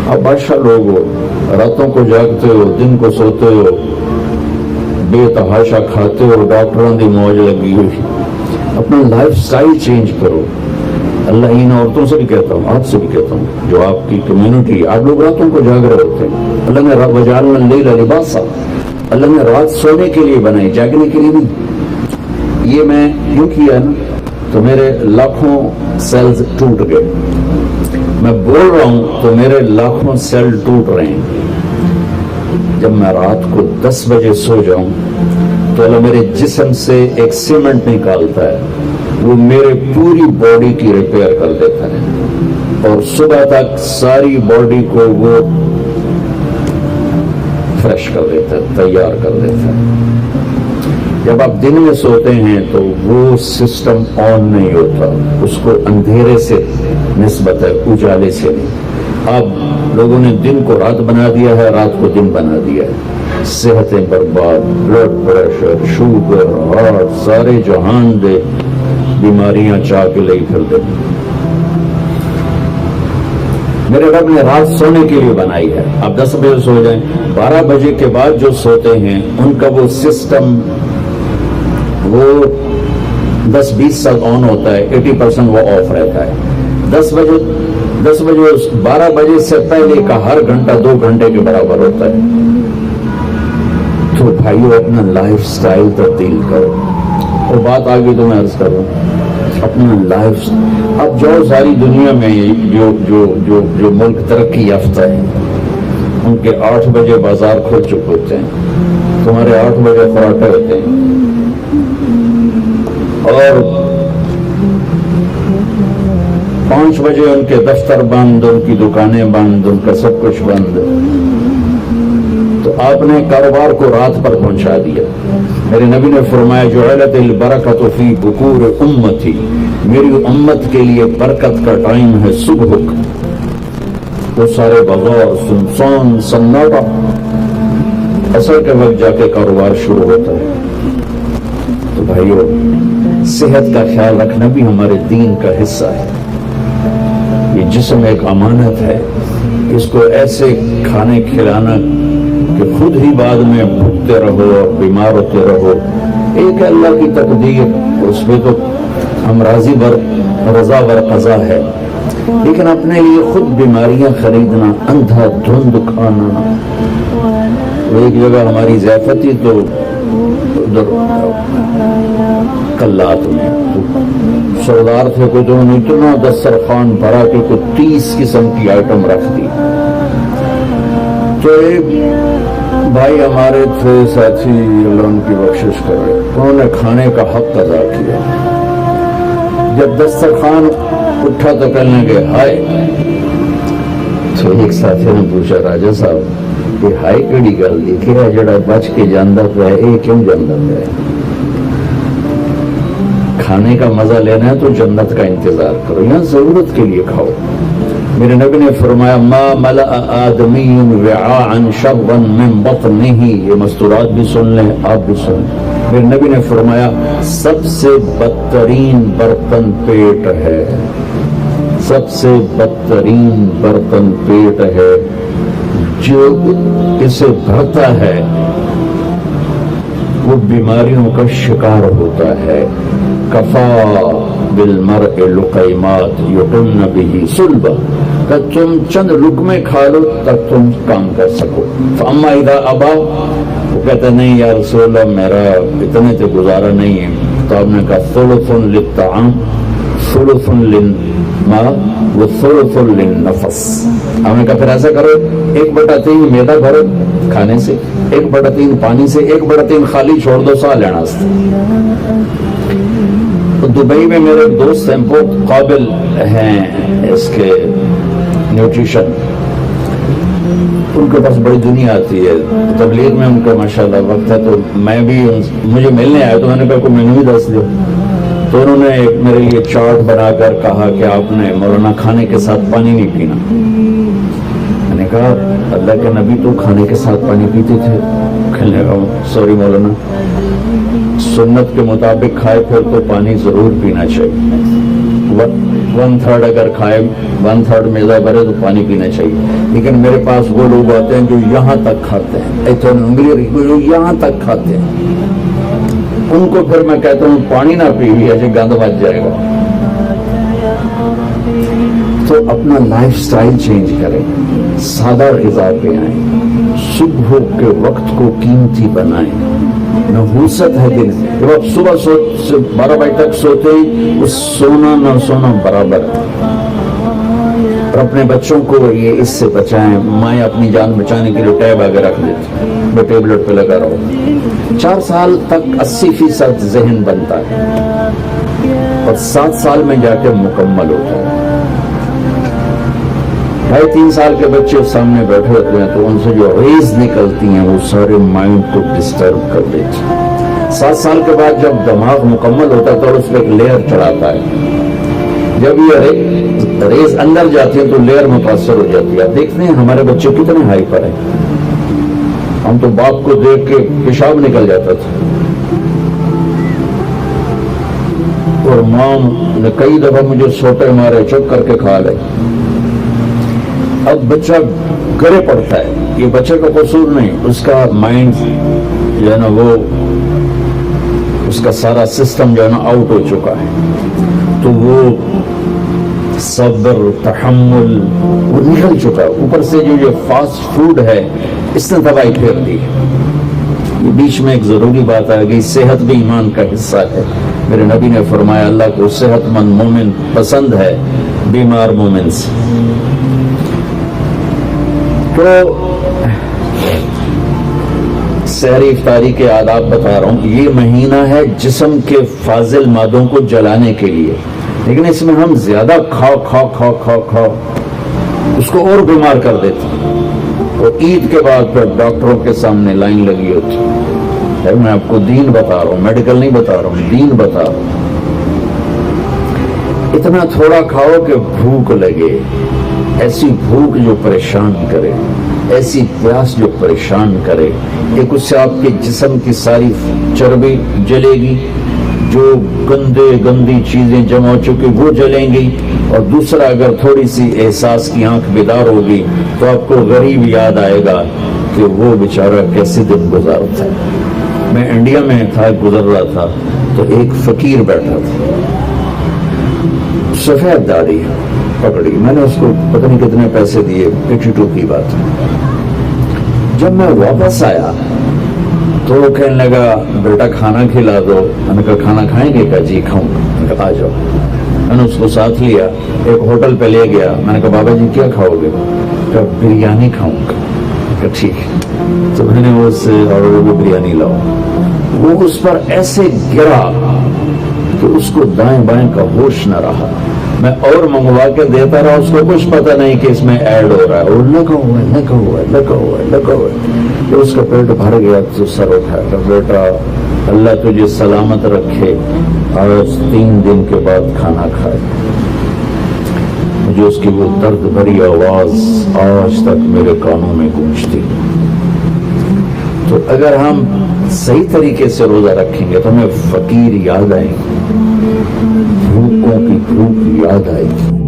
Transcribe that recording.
आप बादशाह लोग हो, रातों को जागते हो, दिन को सोते हो, बेतहाशा खाते हो, डॉक्टरों की मौज लगी हुई। अपना लाइफ स्टाइल चेंज करो। अल्लाह इन औरतों से भी कहता हूँ, आपसे भी कहता हूँ, जो आपकी कम्युनिटी, आप लोग रातों को जाग रहे होते हैं। अल्लाह ने वजालना लैला लिबासा, अल्लाह ने रात सोने के लिए बनाई, जागने के लिए नहीं। ये मैं यूं किया ना तो मेरे लाखों सेल्स टूट गए। मैं बोल रहा हूं तो मेरे लाखों सेल टूट रहे हैं। जब मैं रात को 10 बजे सो जाऊं तो अल्लाह मेरे जिस्म से एक सीमेंट निकालता है, वो मेरे पूरी बॉडी की रिपेयर कर देता है और सुबह तक सारी बॉडी को वो फ्रेश कर देता है, तैयार कर देता है। जब आप दिन में सोते हैं तो वो सिस्टम ऑन नहीं होता, उसको अंधेरे से निस्बत है, उजाले से नहीं। अब लोगों ने दिन को रात बना दिया है, रात को दिन बना दिया है। सेहतें बर्बाद, ब्लड प्रेशर, शुगर, हार्ट, सारे जहान दे बीमारियां चाह के ले फिर दे। मेरे रब ने रात सोने के लिए बनाई है। आप 10 बजे सो जाएं, 12 बजे के बाद जो सोते हैं उनका वो सिस्टम वो 10-20 तक ऑन होता है, 80% वो ऑफ रहता है। 10 बजे 12 बजे से पहले का हर घंटा 2 घंटे के बराबर होता है। तो भाइयों अपना लाइफ स्टाइल तब्दील करो। और बात आगे तो मैं अर्ज करूं, अपना लाइफ अब जो सारी दुनिया में जो मुल्क तरक्की याफ्ता है उनके 8 बजे बाजार खुल चुके होते हैं, तुम्हारे 8 बजे फराटे होते हैं और 5 बजे उनके दफ्तर बंद, उनकी दुकानें बंद, उनका सब कुछ बंद। तो आपने कारोबार को रात पर पहुंचा दिया। मेरे नबी ने फरमाया जुअलतिल बरकतु फी बुकूर उम्मती, मेरी उम्मत के लिए बरकत का टाइम है सुबह का। वो सारे बाजार सुनसान सन्नाटा, असर के वक्त जाके कारोबार शुरू होता है। तो भाइयों सेहत का ख्याल रखना भी हमारे दीन का हिस्सा है। ये जिस्म एक अमानत है, इसको ऐसे खाने खिलाना कि खुद ही बाद में भूखते रहो और बीमार होते रहो। एक अल्लाह की तकदीर, उसमें तो हम राजी बर रजा वर कज़ा है, लेकिन अपने लिए खुद बीमारियां खरीदना, अंधा धुंध खाना। एक जगह हमारी ज़ियाफत थी तो उधर कल्लात में सरदार थे को जो इतना दस्तरखान भरा के को 30 किस्म की आइटम रख दी। तो एक भाई हमारे थे साथी, अल्लाह उनकी बख्शिश करे, उन्होंने खाने का हक अदा किया। जब दस्तरखान उठा तो कहने लगे हाय। तो एक साथी ने पूछा राजा साहब ये हाय केड़ी गल देखिए जड़ा बच के जांदा पे ये क्यों जांदा पे? खाने का मजा लेना है तो जन्नत का इंतजार करो, यहाँ जरूरत के लिए खाओ। मेरे नबी ने फरमाया मा मला आदमीयुन विआअन शर्रन मिन बत्निही, ये मस्तूरात भी सुन लें, आप भी सुन। मेरे नबी ने फरमाया सबसे बदतरीन बर्तन पेट है, सबसे बदतरीन बर्तन पेट है। जो इसे भरता है वो बीमारियों का शिकार होता है। कफा बिल मर्इ लुक़ैमात युक़िम्न बिही सुल्बा, कि तुम चंद लुक़मे खा लो तब तुम काम कर सको। फअम्मा इज़ा अबा, वो कहते नहीं या रसूल अल्लाह मेरा इतने से गुजारा नहीं है। तो आपने कहा सुलुसुन लित्ताअम सुलुसुन लिन्मा व सुलुसुन लिन्नफ़स। आपने कहा फिर ऐसा करो 1/3 मैदा भरो खाने से, 1/3 पानी से, 1/3 खाली छोड़ दो सा लेना। तो दुबई में मेरे एक दोस्त हैं, बहुत काबिल हैं इसके न्यूट्रिशन, उनके पास बड़ी दुनिया आती है तबलीग में, उनका माशाल्लाह वक्त है। तो मैं भी मुझे मिलने आया तो मैंने कहा कोई मेनू ही दस दो। तो उन्होंने एक मेरे लिए चार्ट बनाकर कहा कि आपने मौलाना खाने के साथ पानी नहीं पीना। मैंने कहा अल्लाह के नबी तो खाने के साथ पानी पीते थे। कहने लगा सॉरी मौलाना, सुन्नत के मुताबिक खाए फिर तो पानी जरूर पीना चाहिए। 1/3 अगर खाए, 1/3 मैदा भरे तो पानी पीना चाहिए। लेकिन मेरे पास वो लोग आते हैं जो यहाँ तक खाते हैं, इतने उंगली जो यहाँ तक खाते हैं, उनको फिर मैं कहता हूँ पानी ना पी, ऐसे गंद बच जाएगा। तो अपना लाइफ स्टाइल चेंज करें, सादा ग़िज़ा पे आए, सुबह के वक्त को कीमती बनाएं। नहूसत है दिन, जब आप सुबह 12 बजे तक सोते ही उस सोना न सोना बराबर है। और अपने बच्चों को ये इससे बचाएं। माएँ अपनी जान बचाने के लिए टैब आगे रख देती, वो टेबलेट पे लगा रहो। 4 साल तक 80% ज़हन बनता है और 7 साल में जाके मुकम्मल होता है। 2.5-3 साल के बच्चे सामने बैठे होते हैं तो उनसे जो रेज निकलती हैं वो सारे माइंड को डिस्टर्ब कर देती हैं। 7 साल के बाद जब दिमाग मुकम्मल होता है तो उस पर एक लेयर चढ़ाता है। जब ये रेज अंदर जाती है तो लेयर मुतासर हो जाती है। देखते हैं हमारे बच्चे कितने हाइपर हैं। हम तो बाप को देख के पेशाब निकल जाता था और माँ ने कई दफा मुझे सोटे मारे, चुप करके खा ले। अब बच्चा गले पड़ता है, ये बच्चे का कसूर नहीं, उसका माइंड जो है ना वो उसका सारा सिस्टम जो है ना आउट हो चुका है। तो वो सब्र तहम्मुल वो निकल चुका है। ऊपर से जो ये फास्ट फूड है इसने तबाही फेर दी। ये बीच में एक जरूरी बात आ गई, सेहत भी ईमान का हिस्सा है। मेरे नबी ने फरमाया अल्लाह को सेहतमंद मोमिन पसंद है बीमार मोमिन से। तो सहरी इफ्तारी के आदाब बता रहा हूं। ये महीना है जिस्म के फाजिल मादों को जलाने के लिए, लेकिन इसमें हम ज्यादा खाओ उसको और बीमार कर देते हैं। और ईद के बाद फिर डॉक्टरों के सामने लाइन लगी होती है। मैं आपको दीन बता रहा हूं, मेडिकल नहीं बता रहा हूं, दीन बता रहा हूं। इतना थोड़ा खाओ कि भूख लगे, ऐसी भूख जो परेशान करे, ऐसी प्यास जो परेशान करे। एक उससे आपके जिस्म की सारी चर्बी जलेगी, जो गंदी चीजें जमा हो चुकी वो जलेंगी। और दूसरा, अगर थोड़ी सी एहसास की आंख बेदार होगी तो आपको गरीब याद आएगा कि वो बेचारा कैसे दिन गुजारता है। मैं इंडिया में था, गुजर रहा था तो एक फकीर बैठा था, सफेद दाढ़ी पकड़ी। मैंने उसको पता नहीं कितने पैसे दिए, 82 की बात। जब मैं वापस आया तो वो कहने लगा बेटा खाना खिला दो। मैंने कहा खाना खाएंगे? कहा जी खाऊंगा। मैंने कहा आ जाओ। मैंने उसको साथ लिया, एक होटल पे ले गया। मैंने कहा बाबा जी क्या खाओगे? कहा बिरयानी खाऊंगा। कहा ठीक है। तो मैंने उससे ऑर्डर को बिरयानी लाओ। वो उस पर ऐसे गिरा कि उसको दाएं बाएं का होश न रहा। मैं और मंगवा के देता रहा, उसको कुछ पता नहीं कि इसमें ऐड हो रहा है। और लगा हुआ है। तो उसका पेट भर गया तो सर उठाया, बेटा अल्लाह तुझे सलामत रखे, आज 3 दिन के बाद खाना खाए। मुझे उसकी वो दर्द भरी आवाज आज तक मेरे कानों में गूंजती। तो अगर हम सही तरीके से रोजा रखेंगे तो हमें फकीर याद आएंगे, भूखों की भूख याद आएगी।